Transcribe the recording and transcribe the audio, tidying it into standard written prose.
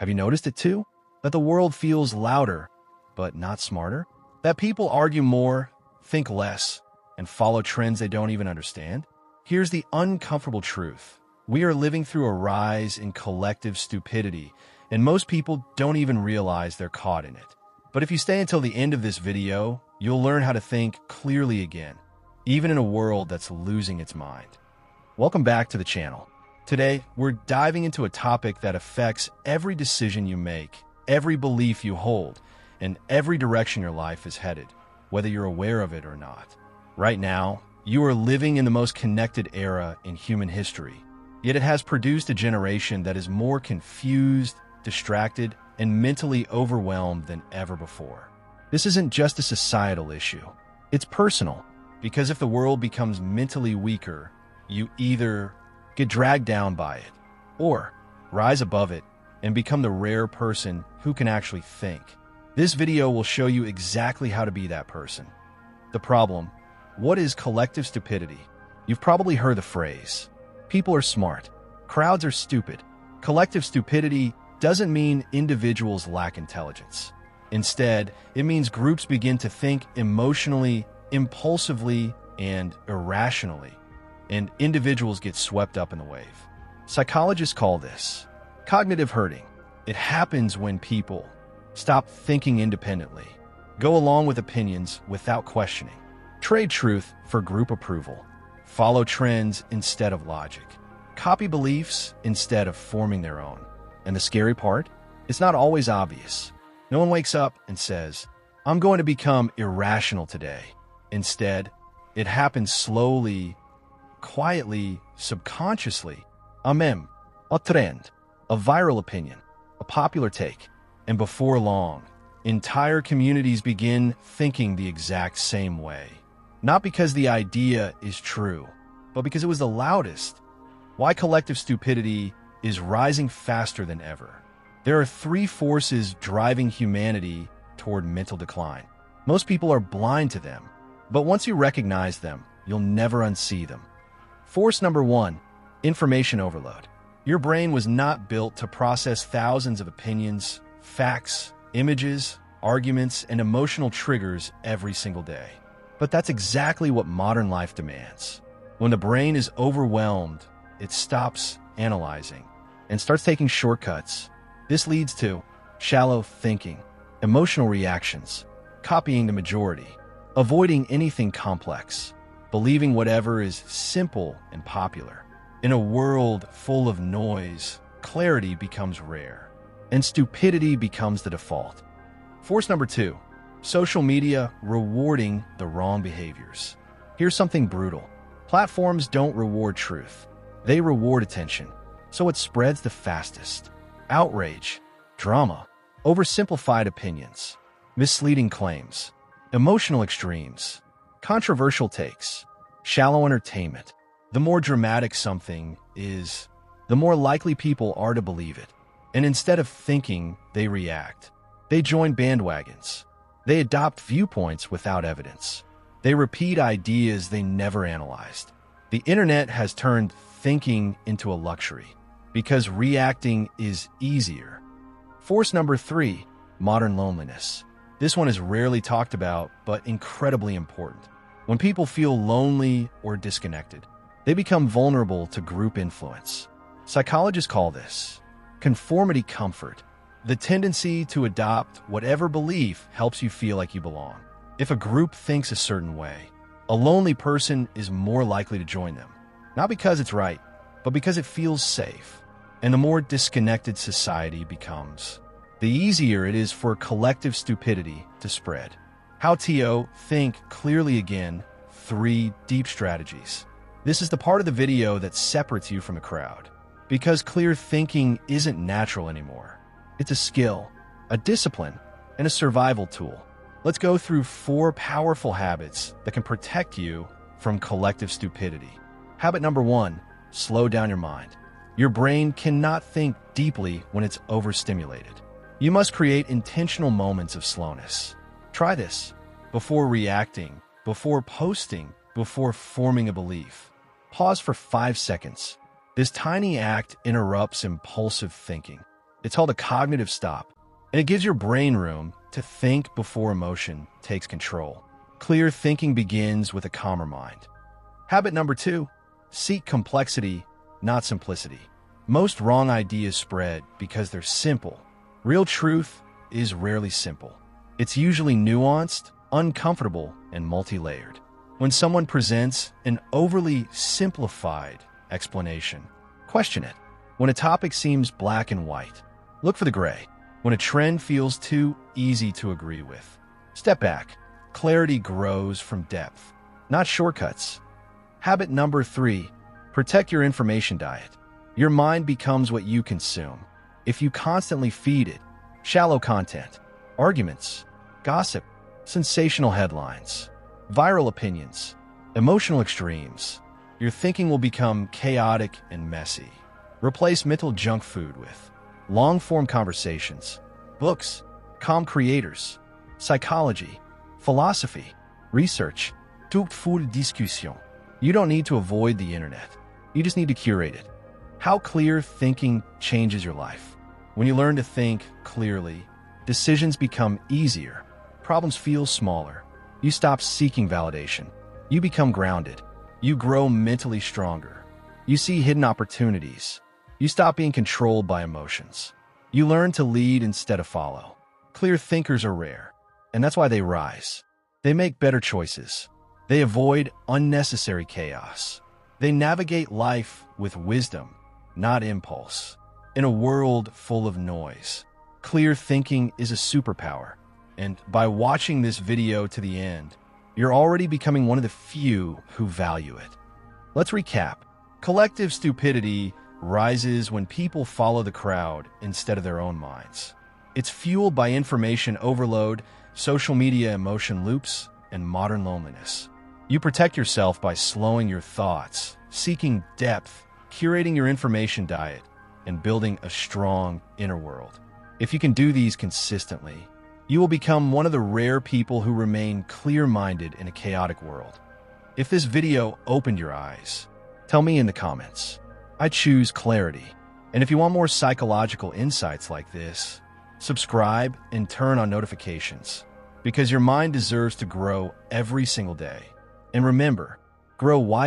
Have you noticed it too? That the world feels louder, but not smarter? That people argue more, think less, and follow trends they don't even understand? Here's the uncomfortable truth. We are living through a rise in collective stupidity, and most people don't even realize they're caught in it. But if you stay until the end of this video, you'll learn how to think clearly again, even in a world that's losing its mind. Welcome back to the channel. Today, we're diving into a topic that affects every decision you make, every belief you hold, and every direction your life is headed, whether you're aware of it or not. Right now, you are living in the most connected era in human history, yet it has produced a generation that is more confused, distracted, and mentally overwhelmed than ever before. This isn't just a societal issue. It's personal, because if the world becomes mentally weaker, you either get dragged down by it, or rise above it and become the rare person who can actually think. This video will show you exactly how to be that person. The problem: what is collective stupidity? You've probably heard the phrase, people are smart, crowds are stupid. Collective stupidity doesn't mean individuals lack intelligence. Instead, it means groups begin to think emotionally, impulsively, and irrationally, and individuals get swept up in the wave. Psychologists call this cognitive herding. It happens when people stop thinking independently, go along with opinions without questioning, trade truth for group approval, follow trends instead of logic, copy beliefs instead of forming their own. And the scary part? It's not always obvious. No one wakes up and says, "I'm going to become irrational today." Instead, it happens slowly, quietly, subconsciously. A meme, a trend, a viral opinion, a popular take, and before long, entire communities begin thinking the exact same way. Not because the idea is true, but because it was the loudest. Why collective stupidity is rising faster than ever. There are three forces driving humanity toward mental decline. Most people are blind to them, but once you recognize them, you'll never unsee them. Force number one, information overload. Your brain was not built to process thousands of opinions, facts, images, arguments, and emotional triggers every single day. But that's exactly what modern life demands. When the brain is overwhelmed, it stops analyzing and starts taking shortcuts. This leads to shallow thinking, emotional reactions, copying the majority, avoiding anything complex, believing whatever is simple and popular. In a world full of noise, clarity becomes rare, and stupidity becomes the default. Force number two, social media rewarding the wrong behaviors. Here's something brutal. Platforms don't reward truth. They reward attention, so it spreads the fastest. Outrage, drama, oversimplified opinions, misleading claims, emotional extremes, controversial takes, shallow entertainment. The more dramatic something is, the more likely people are to believe it. And instead of thinking, they react. They join bandwagons. They adopt viewpoints without evidence. They repeat ideas they never analyzed. The internet has turned thinking into a luxury because reacting is easier. Force number three, modern loneliness. This one is rarely talked about, but incredibly important. When people feel lonely or disconnected, they become vulnerable to group influence. Psychologists call this conformity comfort, the tendency to adopt whatever belief helps you feel like you belong. If a group thinks a certain way, a lonely person is more likely to join them, not because it's right, but because it feels safe. And the more disconnected society becomes, the easier it is for collective stupidity to spread. How to think clearly again, 3 deep strategies. This is the part of the video that separates you from the crowd, because clear thinking isn't natural anymore. It's a skill, a discipline, and a survival tool. Let's go through 4 powerful habits that can protect you from collective stupidity. Habit number 1, slow down your mind. Your brain cannot think deeply when it's overstimulated. You must create intentional moments of slowness. Try this before reacting, before posting, before forming a belief. Pause for 5 seconds. This tiny act interrupts impulsive thinking. It's called a cognitive stop, and it gives your brain room to think before emotion takes control. Clear thinking begins with a calmer mind. Habit number 2, seek complexity, not simplicity. Most wrong ideas spread because they're simple. Real truth is rarely simple. It's usually nuanced, uncomfortable, and multi-layered. When someone presents an overly simplified explanation, question it. When a topic seems black and white, look for the gray. When a trend feels too easy to agree with, step back. Clarity grows from depth, not shortcuts. Habit number 3, protect your information diet. Your mind becomes what you consume. If you constantly feed it shallow content, arguments, gossip, sensational headlines, viral opinions, emotional extremes, your thinking will become chaotic and messy. Replace mental junk food with long-form conversations, books, calm creators, psychology, philosophy, research, toute full discussion. You don't need to avoid the internet. You just need to curate it. How clear thinking changes your life. When you learn to think clearly, decisions become easier. Problems feel smaller. You stop seeking validation. You become grounded. You grow mentally stronger. You see hidden opportunities. You stop being controlled by emotions. You learn to lead instead of follow. Clear thinkers are rare, and that's why they rise. They make better choices. They avoid unnecessary chaos. They navigate life with wisdom, not impulse. In a world full of noise, clear thinking is a superpower. And by watching this video to the end, you're already becoming one of the few who value it. Let's recap. Collective stupidity rises when people follow the crowd instead of their own minds. It's fueled by information overload, social media emotion loops, and modern loneliness. You protect yourself by slowing your thoughts, seeking depth, curating your information diet, and building a strong inner world. If you can do these consistently, you will become one of the rare people who remain clear-minded in a chaotic world. If this video opened your eyes, tell me in the comments. I choose clarity. And if you want more psychological insights like this, subscribe and turn on notifications, because your mind deserves to grow every single day. And remember, grow wisely.